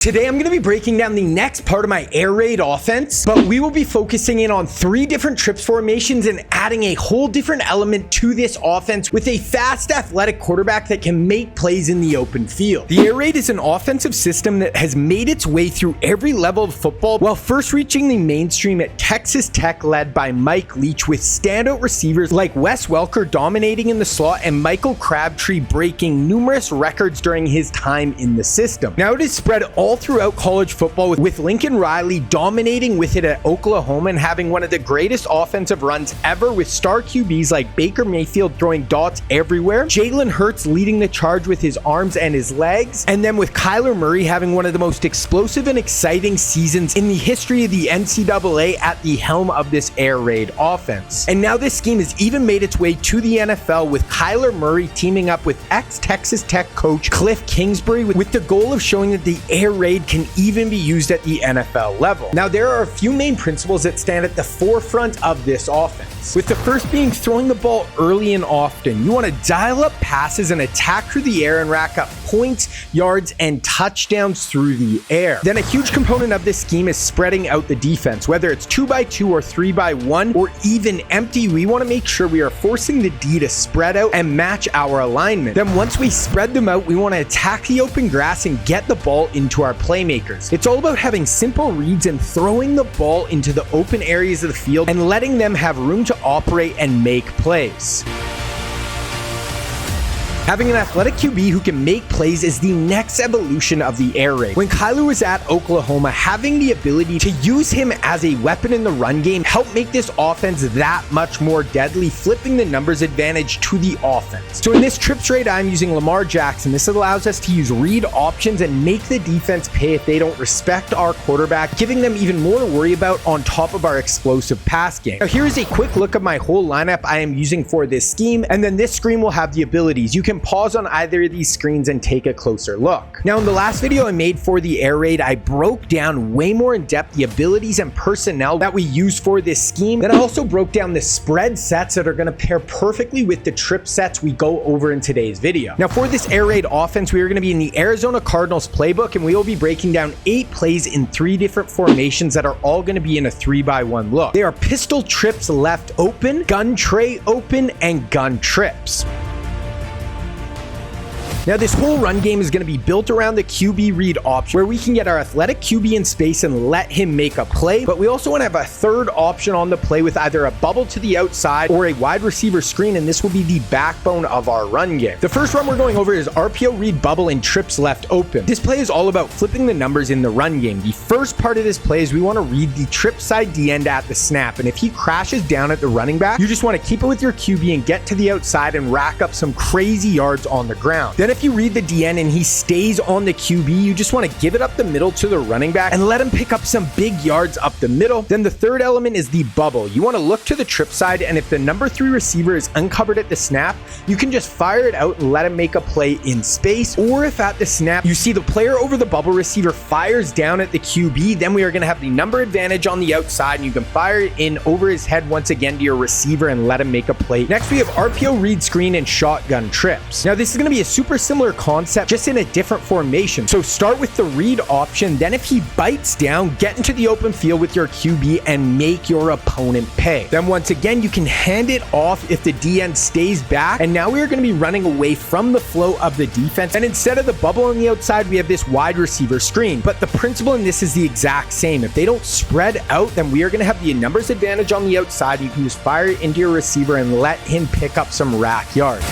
Today, I'm going to be breaking down the next part of my air raid offense, but we will be focusing in on 3 different trips formations and adding a whole different element to this offense with a fast, athletic quarterback that can make plays in the open field. The air raid is an offensive system that has made its way through every level of football while first reaching the mainstream at Texas Tech, led by Mike Leach, with standout receivers like Wes Welker dominating in the slot and Michael Crabtree breaking numerous records during his time in the system. Now it is spread all throughout college football, with Lincoln Riley dominating with it at Oklahoma and having one of the greatest offensive runs ever, with star QBs like Baker Mayfield throwing dots everywhere, Jalen Hurts leading the charge with his arms and his legs, and then with Kyler Murray having one of the most explosive and exciting seasons in the history of the NCAA at the helm of this air raid offense. And now this scheme has even made its way to the NFL, with Kyler Murray teaming up with ex-Texas Tech coach Cliff Kingsbury with the goal of showing that the air raid can even be used at the NFL level. Now, there are a few main principles that stand at the forefront of this offense, with the first being throwing the ball early and often. You want to dial up passes and attack through the air and rack up points, yards, and touchdowns through the air. Then a huge component of this scheme is spreading out the defense. Whether it's 2x2 or 3x1 or even empty, we want to make sure we are forcing the D to spread out and match our alignment. Then once we spread them out, we want to attack the open grass and get the ball into our playmakers. It's all about having simple reads and throwing the ball into the open areas of the field and letting them have room to operate and make plays. Having an athletic QB who can make plays is the next evolution of the air raid. When Kyler was at Oklahoma, having the ability to use him as a weapon in the run game helped make this offense that much more deadly, flipping the numbers advantage to the offense. So in this trips raid, I'm using Lamar Jackson. This allows us to use read options and make the defense pay if they don't respect our quarterback, giving them even more to worry about on top of our explosive pass game. Now here is a quick look of my whole lineup I am using for this scheme, and then this screen will have the abilities. You can pause on either of these screens and take a closer look. Now, in the last video I made for the air raid, I broke down way more in depth the abilities and personnel that we use for this scheme. Then I also broke down the spread sets that are going to pair perfectly with the trip sets we go over in today's video. Now, for this air raid offense, we are going to be in the Arizona Cardinals Playbook, and we will be breaking down 8 plays in 3 different formations that are all going to be in a 3x1 look. They are pistol trips left open, gun Trey open, and gun trips. Now, this whole run game is going to be built around the QB read option, where we can get our athletic QB in space and let him make a play, but we also want to have a third option on the play with either a bubble to the outside or a wide receiver screen, and this will be the backbone of our run game. The first run we're going over is RPO read bubble and trips left open. This play is all about flipping the numbers in the run game. The first part of this play is we want to read the trip side D end at the snap, and if he crashes down at the running back, you just want to keep it with your QB and get to the outside and rack up some crazy yards on the ground. Then if you read the DN and he stays on the QB, you just want to give it up the middle to the running back and let him pick up some big yards up the middle. Then the third element is the bubble. You want to look to the trip side, and if the number 3 receiver is uncovered at the snap, you can just fire it out and let him make a play in space. Or if at the snap you see the player over the bubble receiver fires down at the QB, then we are going to have the number advantage on the outside, and you can fire it in over his head once again to your receiver and let him make a play. Next, we have RPO read screen and shotgun trips. Now, this is going to be a super similar concept, just in a different formation. So start with the read option, then if he bites down, get into the open field with your QB and make your opponent pay. Then once again, you can hand it off if the DN stays back, and now we are going to be running away from the flow of the defense, and instead of the bubble on the outside, we have this wide receiver screen. But the principle in this is the exact same. If they don't spread out, then we are going to have the numbers advantage on the outside. You can just fire it into your receiver and let him pick up some rack yards.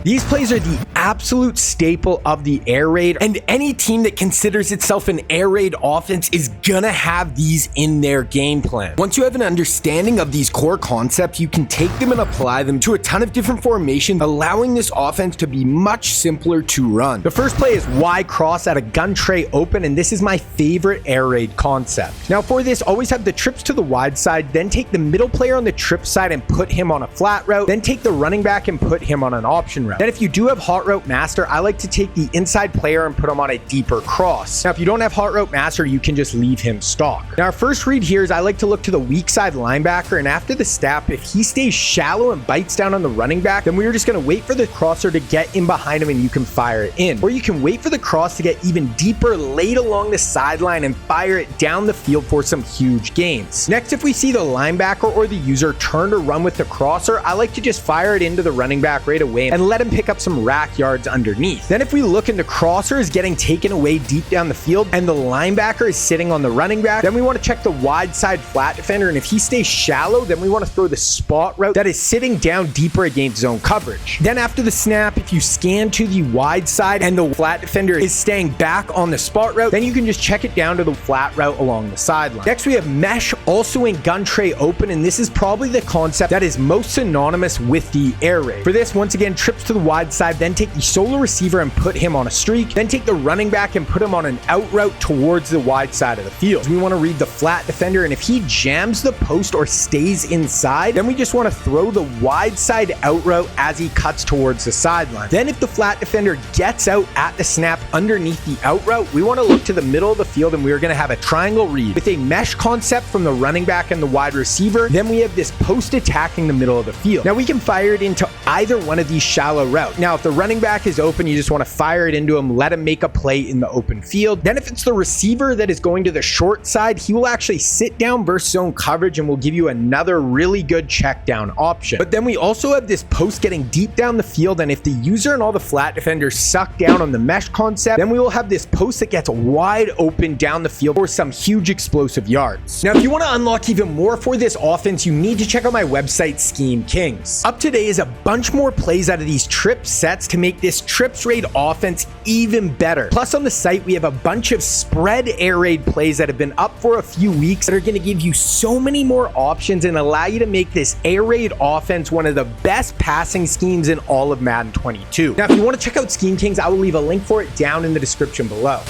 These plays are the absolute staple of the air raid, and any team that considers itself an air raid offense is gonna have these in their game plan. Once you have an understanding of these core concepts, you can take them and apply them to a ton of different formations, allowing this offense to be much simpler to run. The first play is Y cross at a gun Trey open, and this is my favorite air raid concept. Now for this, always have the trips to the wide side, then take the middle player on the trip side and put him on a flat route, then take the running back and put him on an option route. Then if you do have hot route route master, I like to take the inside player and put him on a deeper cross. Now, if you don't have hot route master, you can just leave him stock. Now, our first read here is I like to look to the weak side linebacker, and after the snap, if he stays shallow and bites down on the running back, then we're just going to wait for the crosser to get in behind him and you can fire it in. Or you can wait for the cross to get even deeper late along the sideline and fire it down the field for some huge gains. Next, if we see the linebacker or the user turn to run with the crosser, I like to just fire it into the running back right away and let him pick up some rack yards underneath. Then if we look and the crosser is getting taken away deep down the field and the linebacker is sitting on the running back, then we want to check the wide side flat defender, and if he stays shallow, then we want to throw the spot route that is sitting down deeper against zone coverage. Then after the snap, if you scan to the wide side and the flat defender is staying back on the spot route, then you can just check it down to the flat route along the sideline. Next, we have mesh, also in gun tray open, and this is probably the concept that is most synonymous with the air raid. For this, once again, trips to the wide side, then take the solo receiver and put him on a streak, then take the running back and put him on an out route towards the wide side of the field. We want to read the flat defender, and if he jams the post or stays inside, then we just want to throw the wide side out route as he cuts towards the sideline. Then if the flat defender gets out at the snap underneath the out route, we want to look to the middle of the field, and we are going to have a triangle read with a mesh concept from the running back and the wide receiver. Then we have this post attacking the middle of the field. Now we can fire it into either one of these shallow routes. Now if the running back is open, you just want to fire it into him, let him make a play in the open field. Then if it's the receiver that is going to the short side, he will actually sit down versus zone coverage and will give you another really good check down option. But then we also have this post getting deep down the field, and if the user and all the flat defenders suck down on the mesh concept, then we will have this post that gets wide open down the field for some huge explosive yards. Now if you want to unlock even more for this offense, you need to check out my website, Scheme Kings. Up today is a bunch more plays out of these trip sets to make this trips raid offense even better. Plus on the site, we have a bunch of spread air raid plays that have been up for a few weeks that are going to give you so many more options and allow you to make this air raid offense one of the best passing schemes in all of Madden 22. Now, if you want to check out Scheme Kings, I will leave a link for it down in the description below.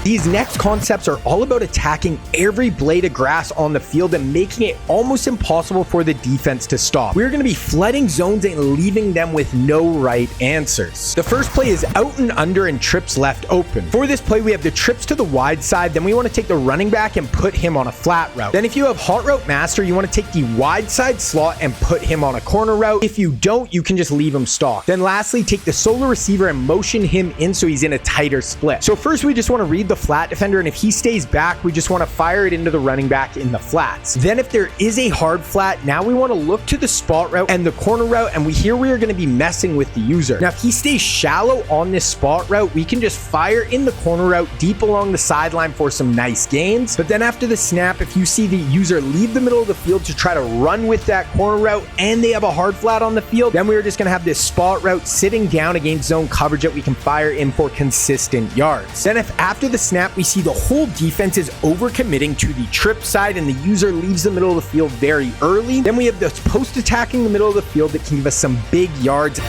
These next concepts are all about attacking every blade of grass on the field and making it almost impossible for the defense to stop. We're going to be flooding zones and leaving them with no right answers. The first play is out and under and trips left open. For this play, we have the trips to the wide side. Then we want to take the running back and put him on a flat route. Then if you have hot route master, you want to take the wide side slot and put him on a corner route. If you don't, you can just leave him stock. Then lastly, take the solo receiver and motion him in so he's in a tighter split. So first, we just want to read the flat defender, and if he stays back, we just want to fire it into the running back in the flats. Then if there is a hard flat, now we want to look to the spot route and the corner route, and we are going to be messing with the user. Now if he stays shallow on this spot route, we can just fire in the corner route deep along the sideline for some nice gains. But then after the snap, if you see the user leave the middle of the field to try to run with that corner route and they have a hard flat on the field, then we're just going to have this spot route sitting down against zone coverage that we can fire in for consistent yards. Then if after the snap we see the whole defense is overcommitting to the trip side and the user leaves the middle of the field very early, then we have this post attacking the middle of the field that can give us some big yards.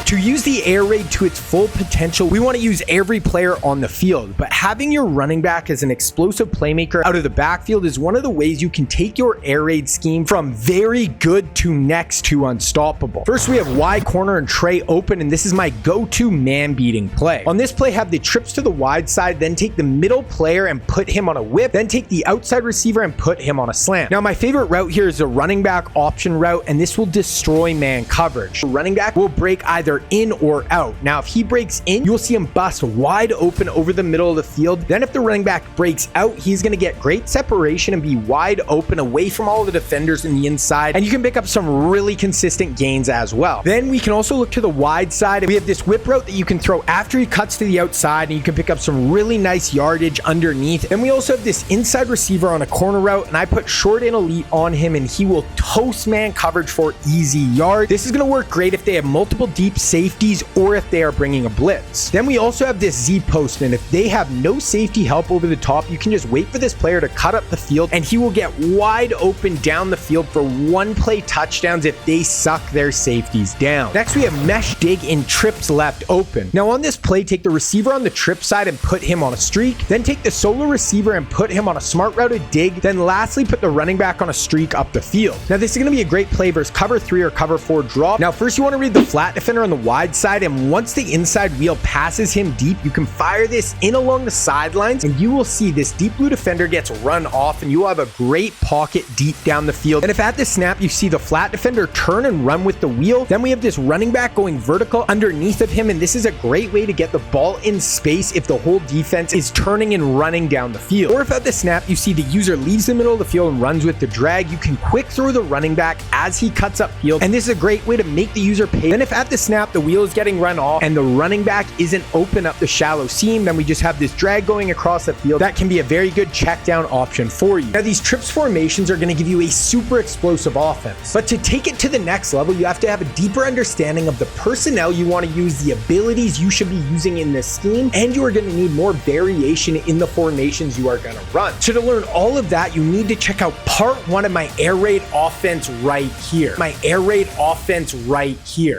To use the air raid to its full potential, we want to use every player on the field, but having your running back as an explosive playmaker out of the backfield is one of the ways you can take your air raid scheme from very good to next to unstoppable. First, we have Y corner and Trey open, and this is my go-to man-beating play. On this play, have the trips to the wide side, then take the middle player and put him on a whip, then take the outside receiver and put him on a slant. Now, my favorite route here is a running back option route, and this will destroy man coverage. The running back will break either in or out. Now, if he breaks in, you'll see him bust wide open over the middle of the field. Then if the running back breaks out, he's going to get great separation and be wide open away from all the defenders in the inside, and you can pick up some really consistent gains as well. Then we can also look to the wide side. We have this whip route that you can throw after he cuts to the outside, and you can pick up some really nice yardage underneath. And we also have this inside receiver on a corner route, and I put short and elite on him, and he will toast man coverage for easy yard. This is going to work great if they have multiple deep safeties or if they are bringing a blitz. Then we also have this Z post, and if they have no safety help over the top, you can just wait for this player to cut up the field and he will get wide open down the field for one play touchdowns if they suck their safeties down. Next, we have mesh dig in trips left open. Now on this play, take the receiver on the trip side and put him on a streak, then take the solo receiver and put him on a smart routed dig, then lastly put the running back on a streak up the field. Now this is going to be a great play versus cover 3 or cover 4 drop. Now first you want to read the flat defender on the wide side, and once the inside wheel passes him deep, you can fire this in along the sidelines and you will see this deep blue defender gets run off and you will have a great pocket deep down the field. And if at the snap you see the flat defender turn and run with the wheel, then we have this running back going vertical underneath of him, and this is a great way to get the ball in space if the whole defense is turning and running down the field. Or if at the snap you see the user leaves the middle of the field and runs with the drag, you can quick throw the running back as he cuts up field, and this is a great way to make the user pay. Then if at the snap the wheel is getting run off and the running back isn't open up the shallow seam, then we just have this drag going across the field. That can be a very good check down option for you. Now these trips formations are going to give you a super explosive offense, but to take it to the next level, you have to have a deeper understanding of the personnel you want to use, the abilities you should be using in this scheme, and you are going to need more variation in the formations you are going to run. So to learn all of that, you need to check out part 1 of my Air Raid offense right here.